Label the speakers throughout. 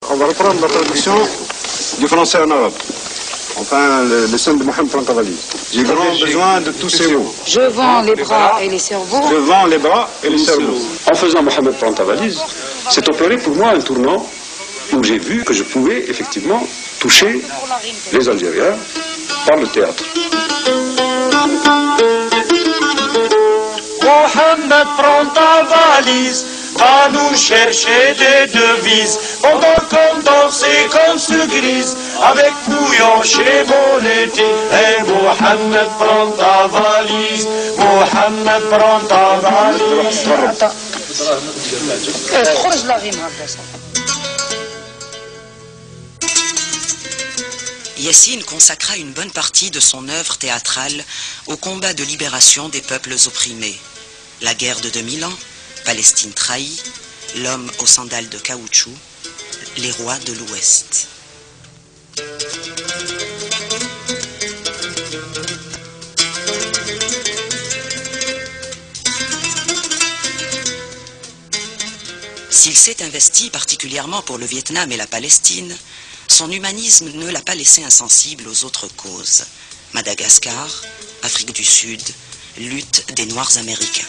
Speaker 1: On va reprendre la traduction du français en arabe. Enfin, le son de Mohamed Plantavali. J'ai grand besoin de tous ces mots.
Speaker 2: Je vends les bras et les cerveaux.
Speaker 1: Je vends les bras et les cerveaux.
Speaker 3: En faisant Mohamed Plantavali, c'est opéré pour moi un tournant où j'ai vu que je pouvais effectivement toucher les Algériens par le théâtre.
Speaker 4: Mohamed prend ta valise, va nous chercher des devises. Pendant qu'on danse et qu'on se grise, avec bouillon chez Monetti. Et Mohamed prend ta valise, Mohamed prend ta valise.
Speaker 2: خرج لا غير هكذا.
Speaker 5: Yassine consacra une bonne partie de son œuvre théâtrale au combat de libération des peuples opprimés. La guerre de 2000 ans, Palestine trahie, l'homme aux sandales de caoutchouc, les rois de l'Ouest. S'il s'est investi particulièrement pour le Vietnam et la Palestine, son humanisme ne l'a pas laissé insensible aux autres causes. Madagascar, Afrique du Sud, lutte des Noirs américains.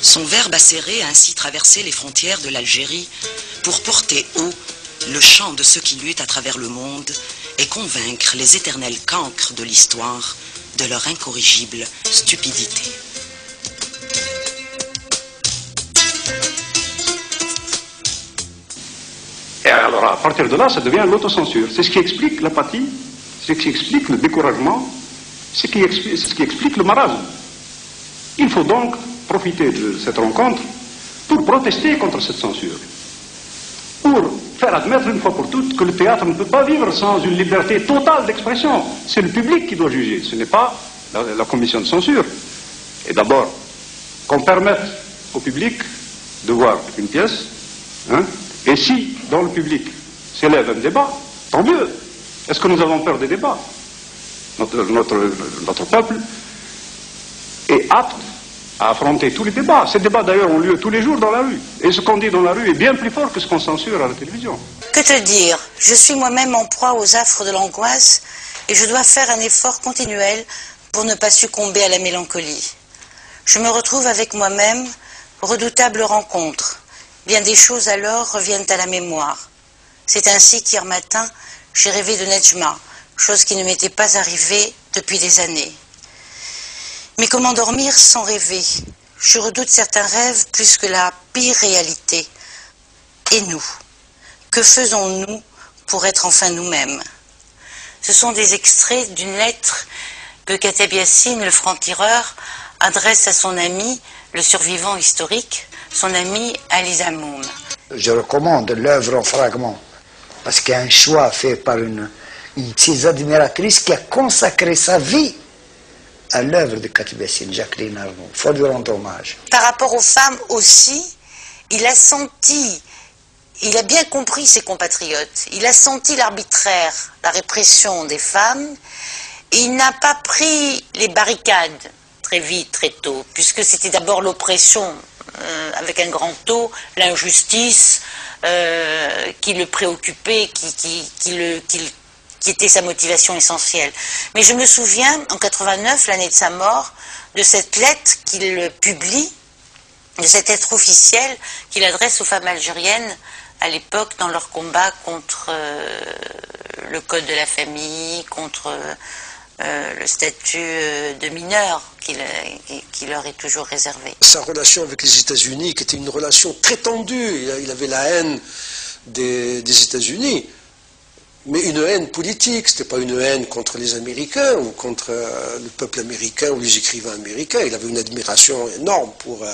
Speaker 5: Son verbe acéré a ainsi traversé les frontières de l'Algérie pour porter haut le chant de ceux qui luttent à travers le monde et convaincre les éternels cancres de l'histoire de leur incorrigible stupidité.
Speaker 3: Et alors, à partir de là, ça devient l'autocensure. C'est ce qui explique l'apathie, c'est ce qui explique le découragement, c'est ce qui explique le marasme. Il faut donc profiter de cette rencontre pour protester contre cette censure. Pour faire admettre une fois pour toutes que le théâtre ne peut pas vivre sans une liberté totale d'expression. C'est le public qui doit juger, ce n'est pas la commission de censure. Et d'abord, qu'on permette au public de voir une pièce, et si, dans le public, s'élève un débat, tant mieux. Est-ce que nous avons peur des débats? Notre peuple est apte à affronter tous les débats. Ces débats, d'ailleurs, ont lieu tous les jours dans la rue. Et ce qu'on dit dans la rue est bien plus fort que ce qu'on censure à la télévision.
Speaker 6: Que te dire? Je suis moi-même en proie aux affres de l'angoisse et je dois faire un effort continuel pour ne pas succomber à la mélancolie. Je me retrouve avec moi-même, redoutable rencontre. Bien des choses alors reviennent à la mémoire. C'est ainsi qu'hier matin, j'ai rêvé de Nedjma, chose qui ne m'était pas arrivée depuis des années. Mais comment dormir sans rêver? Je redoute certains rêves plus que la pire réalité. Et nous? Que faisons-nous pour être enfin nous-mêmes? Ce sont des extraits d'une lettre que Kateb Yassine, le franc-tireur, adresse à son ami, le survivant historique, son ami Ali Zamoum.
Speaker 7: Je recommande l'œuvre en fragments, parce qu'il y a un choix fait par une de ses admiratrices qui a consacré sa vie à l'œuvre de Kateb Yassine, Jacqueline Arnaud. Il faut lui rendre hommage.
Speaker 6: Par rapport aux femmes aussi, il a senti, il a bien compris ses compatriotes, il a senti l'arbitraire, la répression des femmes, et il n'a pas pris les barricades très vite, très tôt, puisque c'était d'abord l'oppression, avec un grand O, l'injustice qui le préoccupait, qui était sa motivation essentielle. Mais je me souviens, en 89, l'année de sa mort, de cette lettre qu'il publie, de cette lettre officielle qu'il adresse aux femmes algériennes à l'époque dans leur combat contre le code de la famille, contre le statut de mineur qui leur est toujours réservé.
Speaker 8: Sa relation avec les États-Unis, qui était une relation très tendue, il avait la haine des États-Unis, mais une haine politique, ce n'était pas une haine contre les Américains ou contre le peuple américain ou les écrivains américains. Il avait une admiration énorme pour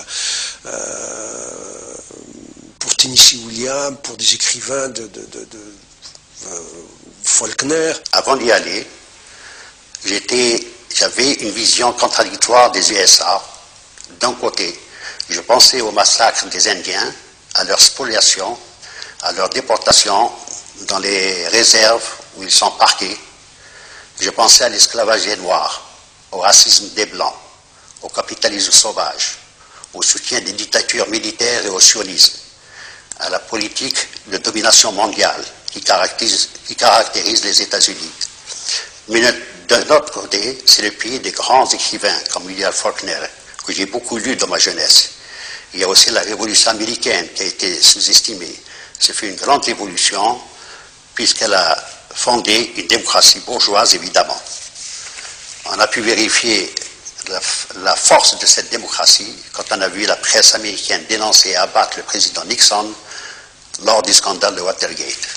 Speaker 8: Tennessee Williams, pour des écrivains de Faulkner.
Speaker 9: Avant d'y aller, j'avais une vision contradictoire des USA. D'un côté, je pensais au massacre des Indiens, à leur spoliation, à leur déportation dans les réserves où ils sont parqués. Je pensais à l'esclavage des Noirs, au racisme des Blancs, au capitalisme sauvage, au soutien des dictatures militaires et au sionisme. politique de domination mondiale qui caractérise les États-Unis. Mais d'un autre côté, c'est le pays des grands écrivains comme William Faulkner, que j'ai beaucoup lu dans ma jeunesse. Il y a aussi la Révolution américaine qui a été sous-estimée. C'est fait une grande révolution puisqu'elle a fondé une démocratie bourgeoise, évidemment. On a pu vérifier la force de cette démocratie quand on a vu la presse américaine dénoncer et abattre le président Nixon lors du scandale de Watergate.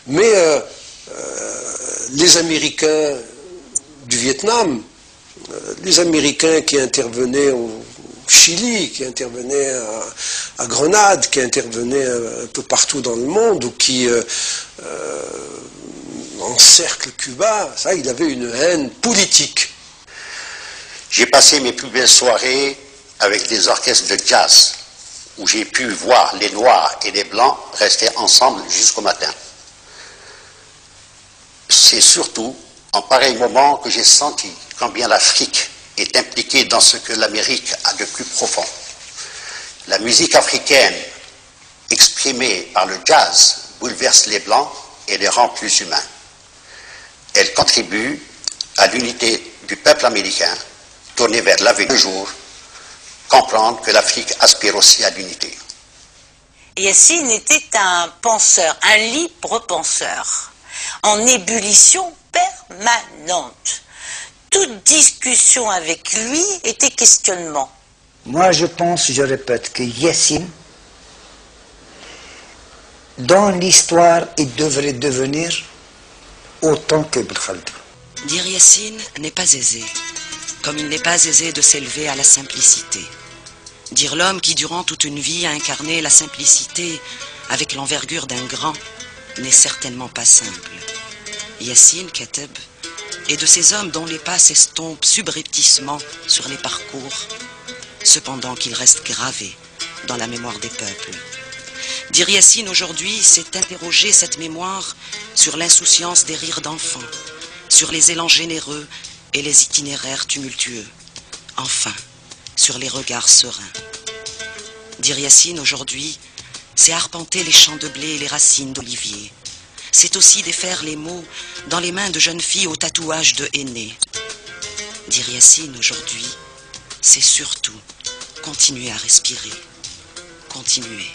Speaker 8: Mais les Américains du Vietnam, les Américains qui intervenaient au Chili, qui intervenaient à Grenade, qui intervenaient un peu partout dans le monde, ou qui encerclent Cuba, ça, il avait une haine politique.
Speaker 9: J'ai passé mes plus belles soirées avec des orchestres de jazz, où j'ai pu voir les Noirs et les Blancs rester ensemble jusqu'au matin. C'est surtout en pareil moment que j'ai senti combien l'Afrique est impliquée dans ce que l'Amérique a de plus profond. La musique africaine, exprimée par le jazz, bouleverse les Blancs et les rend plus humains. Elle contribue à l'unité du peuple américain, tourné vers l'avenir jour, comprendre que l'Afrique aspire aussi à l'unité.
Speaker 6: Yassine était un penseur, un libre penseur, en ébullition permanente. Toute discussion avec lui était questionnement.
Speaker 7: Moi, je pense, je répète, que Yassine, dans l'histoire, il devrait devenir autant que Ibn Khaldun.
Speaker 5: Dire Yassine n'est pas aisé, comme il n'est pas aisé de s'élever à la simplicité. Dire l'homme qui, durant toute une vie, a incarné la simplicité avec l'envergure d'un grand n'est certainement pas simple. Yassine Kateb est de ces hommes dont les pas s'estompent subrepticement sur les parcours, cependant qu'ils restent gravés dans la mémoire des peuples. Dire Yassine aujourd'hui, c'est interroger cette mémoire sur l'insouciance des rires d'enfants, sur les élans généreux et les itinéraires tumultueux, enfin, sur les regards sereins. Dire Yassine aujourd'hui, c'est arpenter les champs de blé et les racines d'olivier. C'est aussi défaire les mots dans les mains de jeunes filles aux tatouages de henné. Dire Yassine aujourd'hui, c'est surtout continuer à respirer, continuer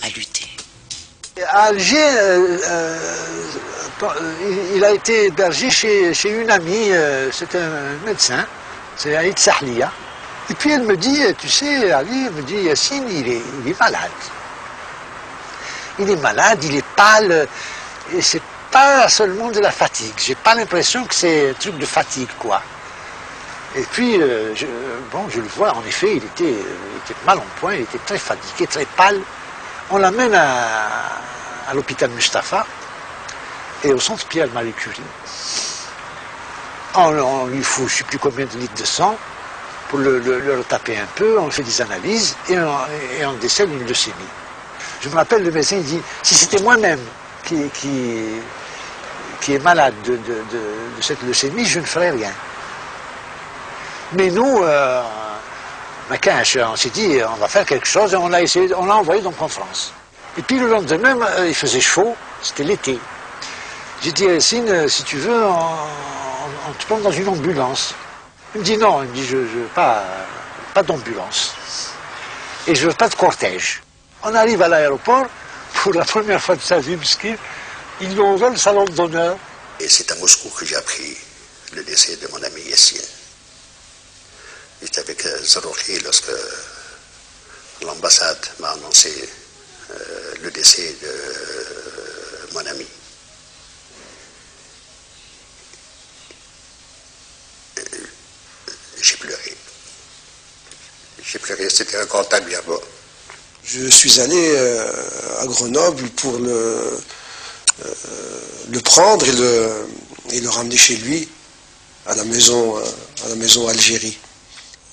Speaker 5: à lutter.
Speaker 10: À Alger, il a été hébergé chez une amie, c'est un médecin, c'est Aïd Sahlia. Et puis elle me dit, tu sais, Ali, elle me dit, Yassine, il est malade. Il est malade, il est pâle, et c'est pas seulement de la fatigue. J'ai pas l'impression que c'est un truc de fatigue, quoi. Et puis, je le vois, en effet, il était mal en point, il était très fatigué, très pâle. On l'amène à l'hôpital Mustapha et au centre Pierre-Marie Curie. On lui faut je ne sais plus combien de litres de sang pour le retaper un peu, on fait des analyses et on décèle une leucémie. Je me rappelle, le médecin il dit, si c'était moi-même qui est malade de cette leucémie, je ne ferais rien. Mais nous, on s'est dit, on va faire quelque chose, et on l'a envoyé donc en France. Et puis le lendemain, il faisait chaud, c'était l'été. J'ai dit à Yassine, si tu veux, on te prend dans une ambulance. Il me dit non, il me dit, je veux pas d'ambulance. Et je veux pas de cortège. On arrive à l'aéroport, pour la première fois de sa vie, ils lui ont ouvert le salon d'honneur.
Speaker 9: Et c'est à Moscou que j'ai appris le décès de mon ami Yassine. J'étais avec Zarouki lorsque l'ambassade m'a annoncé le décès de mon ami. J'ai pleuré. J'ai pleuré, c'était un contact là-bas.
Speaker 8: Je suis allé à Grenoble pour le prendre et le ramener chez lui, à la maison Algérie.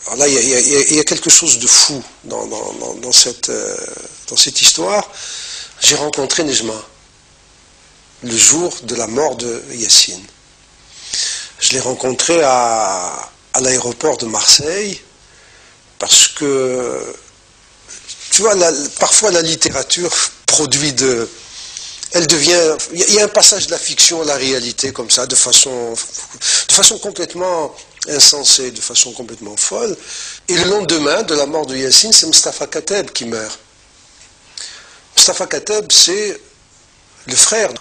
Speaker 8: Alors là, il y a quelque chose de fou dans cette histoire. J'ai rencontré Nejma le jour de la mort de Yassine. Je l'ai rencontré à l'aéroport de Marseille parce que tu vois, parfois la littérature produit elle devient, il y a un passage de la fiction à la réalité comme ça, de façon complètement insensée, de façon complètement folle. Et le lendemain de la mort de Yassine, c'est Mustafa Kateb qui meurt. Mustafa Kateb, c'est le frère.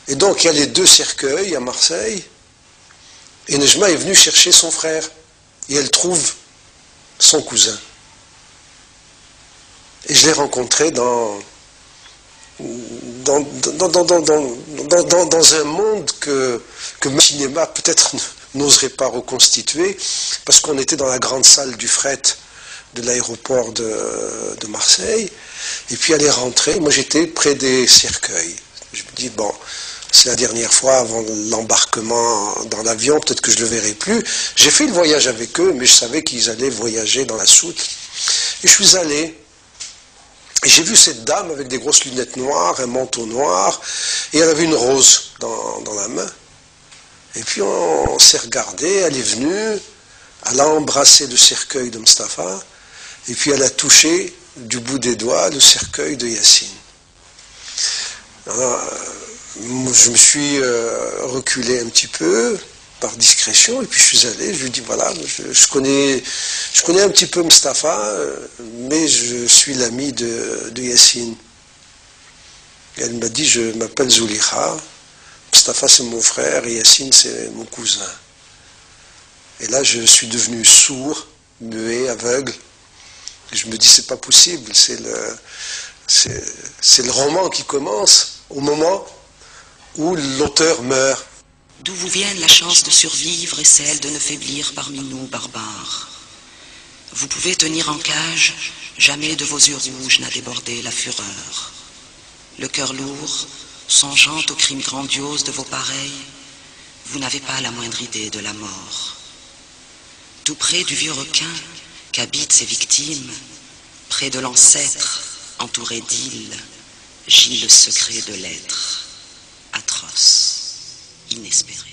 Speaker 8: Et donc il y a les 2 cercueils à Marseille, et Nejma est venue chercher son frère, et elle trouve son cousin. Et je l'ai rencontré dans un monde que le cinéma peut-être n'oserait pas reconstituer, parce qu'on était dans la grande salle du fret de l'aéroport de Marseille, et puis elle est rentrée, moi j'étais près des cercueils. Je me dis, bon, c'est la dernière fois avant l'embarquement dans l'avion, peut-être que je ne le verrai plus. J'ai fait le voyage avec eux, mais je savais qu'ils allaient voyager dans la soute. Et je suis allé, et j'ai vu cette dame avec des grosses lunettes noires, un manteau noir, et elle avait une rose dans la main. Et puis on s'est regardé, elle est venue, elle a embrassé le cercueil de Mustafa, et puis elle a touché du bout des doigts le cercueil de Yassine. Alors, je me suis reculé un petit peu par discrétion, et puis je suis allé, je lui ai dit voilà, je connais un petit peu Mustafa, mais je suis l'ami de Yassine. Et elle m'a dit, je m'appelle Zulikha, Mustafa c'est mon frère et Yassine c'est mon cousin. Et là je suis devenu sourd, muet, aveugle. Et je me dis c'est pas possible, c'est le roman qui commence au moment où l'auteur meurt.
Speaker 5: D'où vous vienne la chance de survivre et celle de ne faiblir parmi nous, barbares. Vous pouvez tenir en cage, jamais de vos yeux rouges n'a débordé la fureur. Le cœur lourd, songeant aux crimes grandioses de vos pareils, vous n'avez pas la moindre idée de la mort. Tout près du vieux requin qu'habitent ses victimes, près de l'ancêtre, entouré d'îles, gît le secret de l'être, atroce, inespéré.